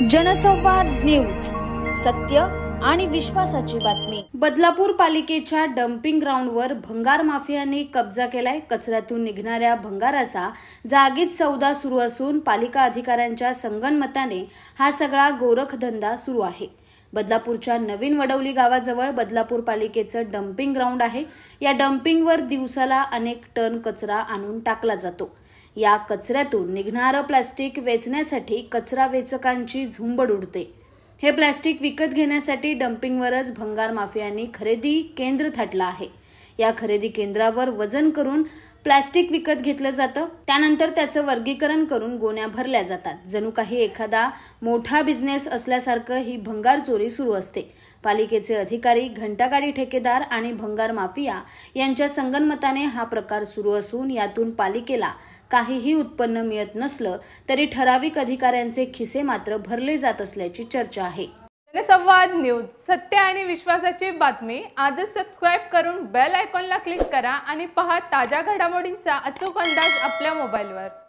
जनसंवाद न्यूज, सत्य आणि विश्वासाची बातमी। बदलापूर पालिकेच्या डम्पिंग ग्राउंडवर भंगार माफियांनी कब्जा केलाय। कचऱ्यातून निघणाऱ्या भंगाराचा जागीच सौदा सुरू असून पालिका अधिकाऱ्यांच्या संगनमताने हा सगळा गोरखधंदा सुरू आहे। बदलापूरच्या नवीन वडवली गावाजवळ बदलापूर पालिकेचं डम्पिंग ग्राउंड आहे। या डम्पिंगवर दिवसाला अनेक टन कचरा आणून टाकला जातो। या कचऱ्यातून निघणारं प्लास्टिक वेचण्यासाठी कचरा वेचकांची झुंबड उडते। हे प्लास्टिक विकत घेण्यासाठी डम्पिंगवरच भंगार माफियांनी खरेदी केंद्र थाटलं आहे। या खरेदी केंद्रावर वजन करून प्लास्टिक विकत घेतलं जातं। त्यानंतर त्याचं वर्गीकरण करून गोण्या भरल्या जातात। जणू काही एखादा मोठा बिझनेस असल्यासारखं ही भंगार चोरी सुरू असते। पालिकेचे अधिकारी, घंटागाडी ठेकेदार आणि भंगार माफिया यांच्या संगनमताने हा प्रकार सुरू असून यातून पालिकेला काहीही उत्पन्न मिळत नसलं तरी ठराविक अधिकाऱ्यांचे खिसे मात्र भरले जात असल्याची चर्चा आहे। जनसंवाद न्यूज, सत्य आणि विश्वासाची बातमी। आजच सबस्क्राइब करून बेल आयकॉनला क्लिक करा आणि पहा ताज्या घडामोडींचा अचूक अंदाज आपल्या मोबाईलवर।